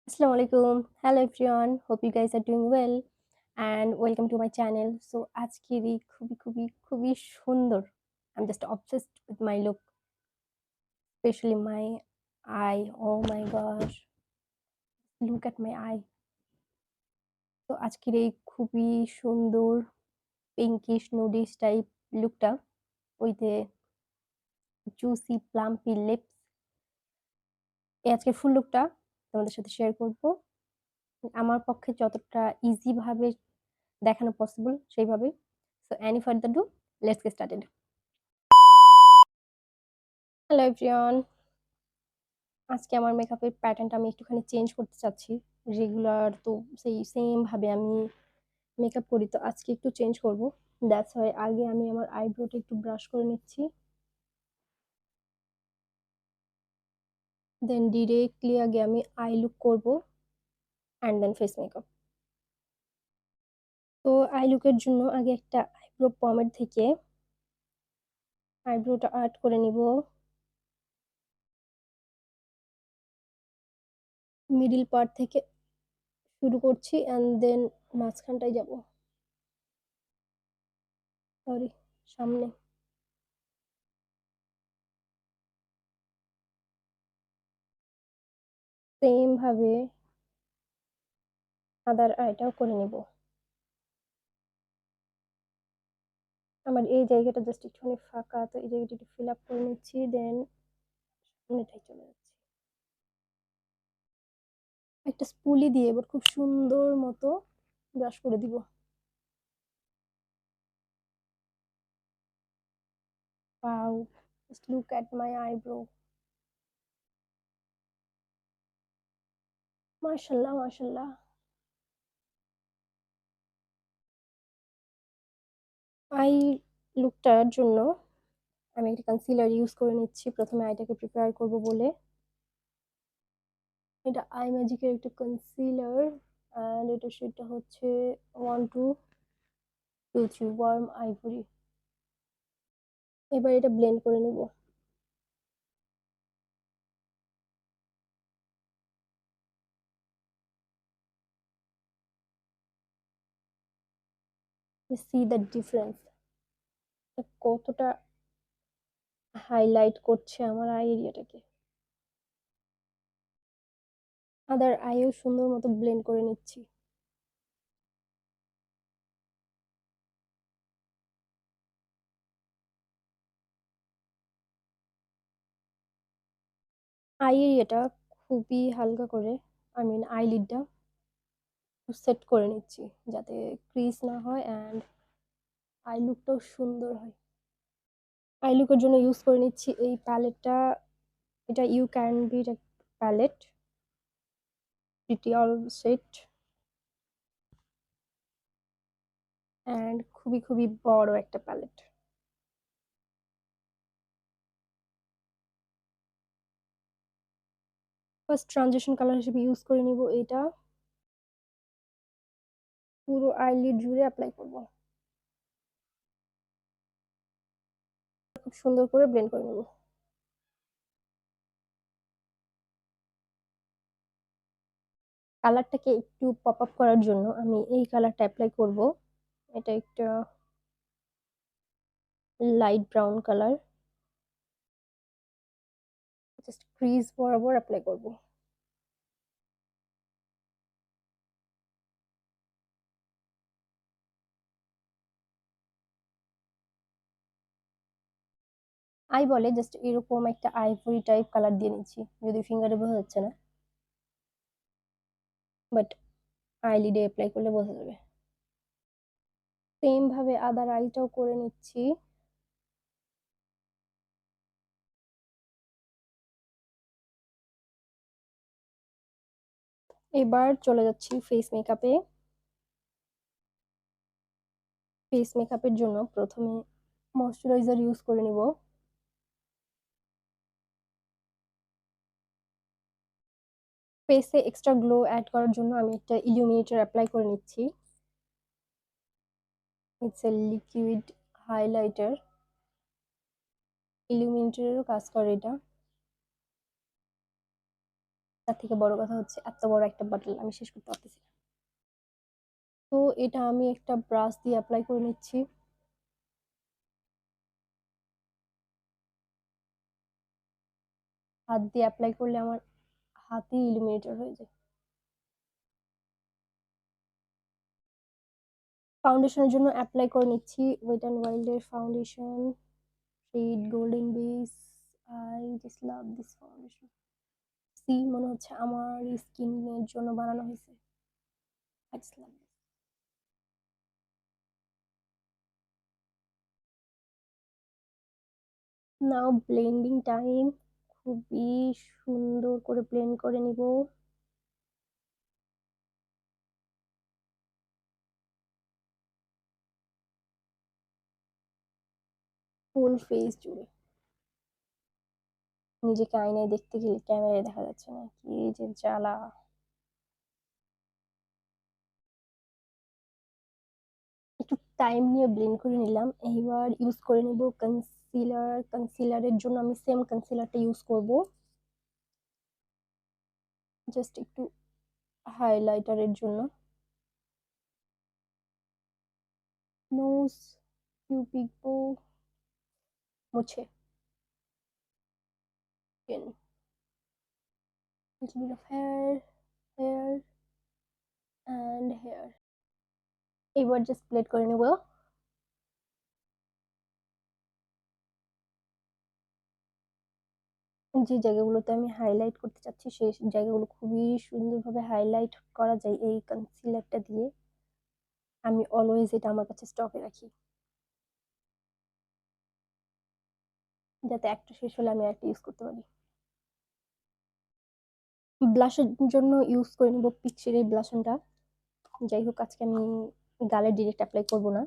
Assalamualaikum. Hello everyone. Hope you guys are doing well and welcome to my channel. So আজকের এই খুবই সুন্দর. I'm just obsessed with my look, especially my eye. Oh my gosh. Look at my eye. তো আজকের এই খুবই সুন্দর pinkish nudish type লুকটা with a juicy plumpy lips. এই আজকের ফুল লুকটা তোমাদের সাথে শেয়ার করব। আমার পক্ষে যতটা ইজি ভাবে দেখানো পসিবল সেইভাবে। So any further do, let's get started. Hello everyone, আজকে আমার মেকআপের প্যাটার্নটা আমি একটুখানি চেঞ্জ করতে চাচ্ছি। রেগুলার তো সেই সেম ভাবে আমি মেকআপ করি, তো আজকে একটু চেঞ্জ করব। দ্যাটস ওয়াই আগে আমি আমার আইব্রোটা একটু ব্রাশ করে নিচ্ছি, দেন ডিরেক্টলি আগে আমি আই লুক করব অ্যান্ড দেন ফেস মেকআপ। তো আই লুকের জন্য আগে একটা আইব্রো পমেড থেকে আইব্রোটা আর্ট করে নিব। মিডল পার্ট থেকে শুরু করছি অ্যান্ড দেন মাঝখানটায় যাব, সরি সামনে। সেম ভাবে আদার আইটাও করে নিব। আমার এই জায়গাটা জাস্ট একটুখানি ফাঁকা, তো এই জায়গাটা একটু ফিল আপ করে নিচ্ছি, দেন সামনেটাই চলে যাচ্ছি। একটা স্পুলি দিয়ে এবার খুব সুন্দর মতো ব্রাশ করে দিব। Wow, just look at my eyebrow. মাশাআল্লাহ মাশাআল্লাহ। আই লুকটার জন্য আমি একটা কনসিলার ইউজ করে নিচ্ছি প্রথমে আইটাকে প্রিপেয়ার করব বলে। এটা আই ম্যাজিকের একটা কনসিলার অ্যান্ড এটা সেটা হচ্ছে 1 2 2 3 ওয়ার্ম আইভরি। এবার এটা ব্লেন্ড করে নিব। সি দ্য ডিফারেন্স, কতটা হাইলাইট করছে আমার আই এরিয়াটাকে। আদার আইও সুন্দর মতো ব্লেন্ড করে নিচ্ছি। আই এরিয়াটা খুবই হালকা করে, আই মিন আইলিডটা সেট করে নিচ্ছি যাতে ক্রিজ না হয় অ্যান্ড আই লুকটাও সুন্দর হয়। আই লুকের জন্য ইউজ করে নিচ্ছি এই প্যালেটটা। এটা you can be palette, pretty all set and খুবই বড় একটা প্যালেট। ফার্স্ট ট্রানজিশন কালার হিসেবে ইউজ করে নিব এটা। পুরো আইলিড জুড়ে অ্যাপ্লাই করব, খুব সুন্দর করে ব্লেন্ড করে নেব। কালারটাকে একটু পপ আপ করার জন্য আমি এই কালারটা অ্যাপ্লাই করব। এটা একটা light brown colour, just crease বরাবর অ্যাপ্লাই করব। আই বলে জাস্ট এরকম একটা আইভরি টাইপ কালার দিয়ে নিচ্ছি, যদি ফিঙ্গারে বোঝা যাচ্ছে না, বাট আইলিডে অ্যাপ্লাই করলে বোঝা যাবে। সেম ভাবে আদার আইটাও করে নিচ্ছি। এবার চলে যাচ্ছি ফেস মেকআপে। ফেস মেকআপের জন্য প্রথমে ময়শ্চারাইজার ইউজ করে নিব। ফেসে এক্সট্রা গ্লো অ্যাড করার জন্য আমি একটা ইলুমিনেটর অ্যাপ্লাই করে নিচ্ছি। ইটস এ লিকুইড হাইলাইটার, ইলুমিনেটরেরও কাজ করে এটা। তার থেকে বড় কথা হচ্ছে এত বড় একটা বটল আমি শেষ করতে পারতেছি না। তো এটা আমি একটা ব্রাশ দিয়ে অ্যাপ্লাই করে নিচ্ছি। হাত দিয়ে অ্যাপ্লাই করলে আমার হাতই ইলুমিনেটর হয়ে যায়। ফাউন্ডেশনের জন্য অ্যাপ্লাই করে নিচ্ছি ওয়েট অ্যান্ড ওয়াইল্ডের foundation shade golden base. I just love this foundation. সি মনে হচ্ছে আমার স্কিনের জন্য বানানো হয়েছে। I just love this. Now blending time. খুবই সুন্দর করে ব্লেন্ড করে নিব। ফুল ফেস জুড়ে। নিজেকে আয়নায় দেখতে গেলে ক্যামেরায় দেখা যাচ্ছে না, কি যে জ্বালা। একটু টাইম নিয়ে ব্লেন্ড করে নিলাম। এইবার ইউজ করে নিব কনসিলার। কনসিলারের জন্য আমি সেম কনসিলারটা ইউজ করব, জাস্ট একটু হাইলাইটারের জন্য। নোজ, কিউপিক বো, মুছে, chin, little bit of hair and hair. এবার জাস্ট ব্লেন্ড করে নেব। যে জায়গাগুলোতে আমি হাইলাইট করতে চাচ্ছি সেই জায়গাগুলো খুবই সুন্দরভাবে হাইলাইট করা যায় এই কনসিলারটা দিয়ে। আমি অলওয়েজ এটা আমার কাছে স্টকে রাখি, যাতে একটা শেষ হলে আমি একটা ইউজ করতে পারি। ব্লাশের জন্য ইউজ করে নিব পিচ্চির এই ব্লাশনটা। যাই হোক, আজকে আমি গালে ডিরেক্ট অ্যাপ্লাই করব না,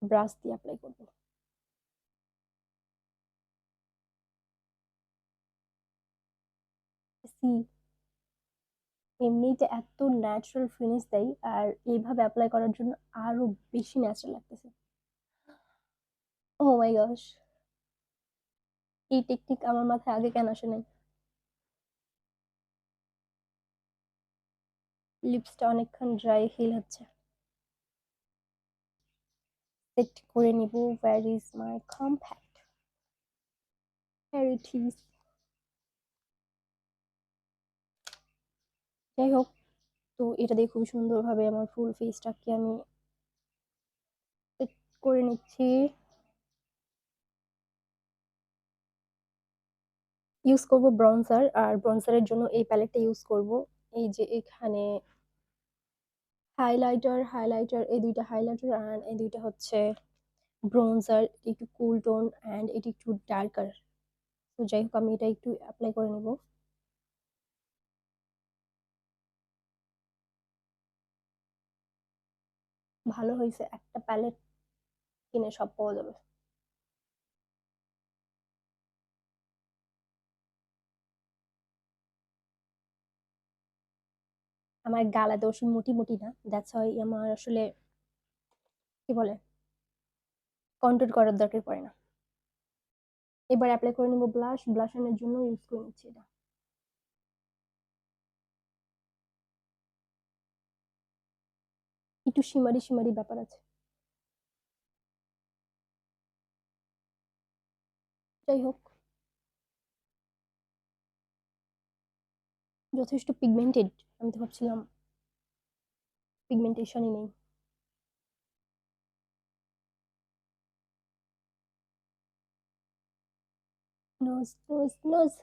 ব্রাশ দিয়ে অ্যাপ্লাই করব। সি এমনিতে এত ন্যাচারাল ফিনিশ দেয়, আর এইভাবে অ্যাপ্লাই করার জন্য আরো বেশি ন্যাচারাল লাগতেছে। ও মাই গশ, এই টেকনিক আমার মাথায় আগে কেন আসে নাই। লিপসটা অনেকক্ষণ ড্রাই ফিল হচ্ছে। সেট করে নিব। Where is my compact? It is. যাই হোক, তো এটা দিয়ে খুব সুন্দরভাবে আমার ফুল ফেসটাকে আমি সেট করে নিচ্ছি। ইউজ করব ব্রনজার, আর ব্রনজারের জন্য এই প্যালেটটা ইউজ করব। এই যে এখানে হাইলাইটার, এই দুইটা হাইলাইটার আর এই দুইটা হচ্ছে ব্রোঞ্জার। একটু কুল টোন অ্যান্ড এটি একটু ডার্কার। তো যাই হোক, আমি এটা একটু অ্যাপ্লাই করে নিব। ভালো হয়েছে, একটা প্যালেট কিনে সব পাওয়া যাবে। আমার গালা দোষ মোটি মোটি না, দ্যাটস হয় আমার আসলে কি বলে কন্ট্রোল করার দরকার পড়ে না। এবার অ্যাপ্লাই করে নিব ব্লাশ। ব্লাশনের জন্য ইউজ করে নিচ্ছি এটা। একটু শিমারি শিমারি ব্যাপার আছে। যাই হোক, যথেষ্ট পিগমেন্টেড। আমি তো ভাবছিলাম পিগমেন্টেশনই নেই। Nose nose nose.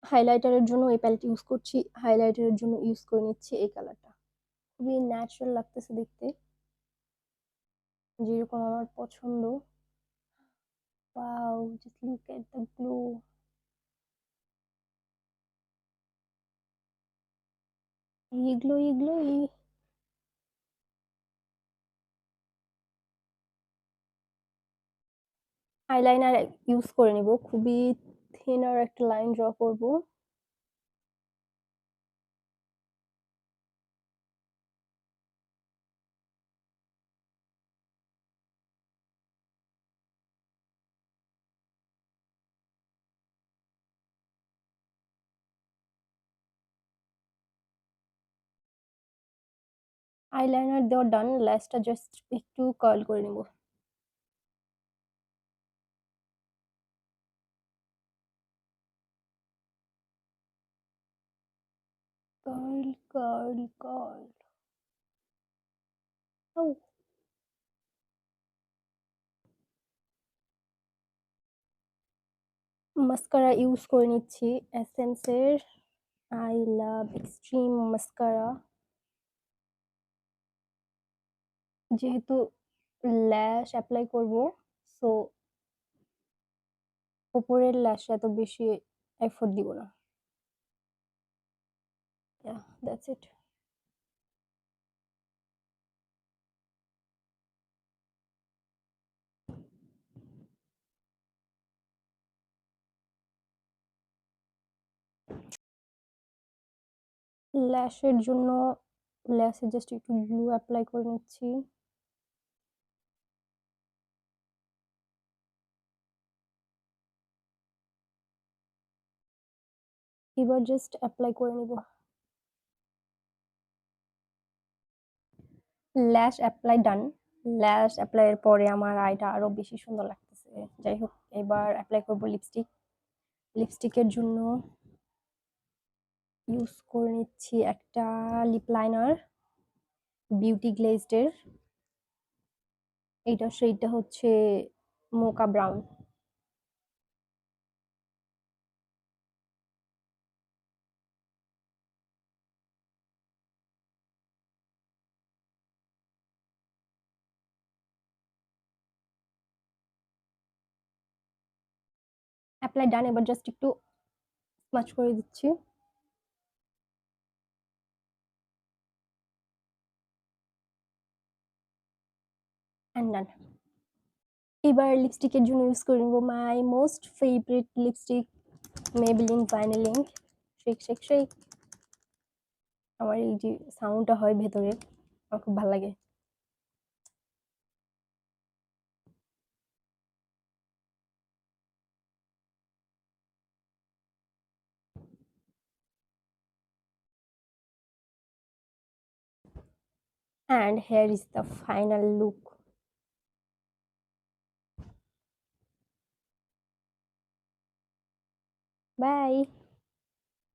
হাইলাইটারের জন্য এই প্যালেট ইউজ করছি। হাইলাইটারের জন্য ইউজ করে নিচ্ছি এই কালারটা। খুবই ন্যাচারাল লাগতেছে দেখতে, যেরকম আমার পছন্দ। Wow, just look at the glow. এগুলো এগুলো আইলাইনার ইউজ করে নিব। খুবই থিনার একটা লাইন ড্র করব। আইলাইনার দেওয়া ডান, ল্যাশটা জাস্ট একটু কার্ল করে নেব। Curl, curl, curl. ও, মাস্কারা ইউজ করে নিচ্ছি এসেন্সের আই লাভ এক্সট্রিম মাস্কারা। যেহেতু ল্যাশ অ্যাপ্লাই করব, সো উপরের ল্যাশে এত বেশি এফোর্ট দিব না। Yeah, that's it. ল্যাশের জন্য ল্যাশে জাস্ট একটু গ্লু অ্যাপ্লাই করে নিচ্ছি। এবার জাস্ট অ্যাপ্লাই করে নিব। ল্যাশ অ্যাপ্লাই ডান। ল্যাশ অ্যাপ্লাইয়ের পরে আমার আইটা আরো বেশি সুন্দর লাগতেছে। যাই হোক, এবার অ্যাপ্লাই করব লিপস্টিক। লিপস্টিকের জন্য ইউজ করে নিচ্ছি একটা লিপ লাইনার বিউটি গ্লেজডের। এইটা সেইটা হচ্ছে মোকা ব্রাউন। অ্যাপ্লাই ডান, এবার জাস্ট একটু স্মাচ করে দিচ্ছি। And done. এবার লিপস্টিকের জন্য ইউজ করে নেব my most favourite lipstick, Maybelline vinyl ink. Shake shake shake. আমার এই যে সাউন্ডটা হয় ভেতরে, আমার খুব ভালো লাগে। And here is the final look. Bye.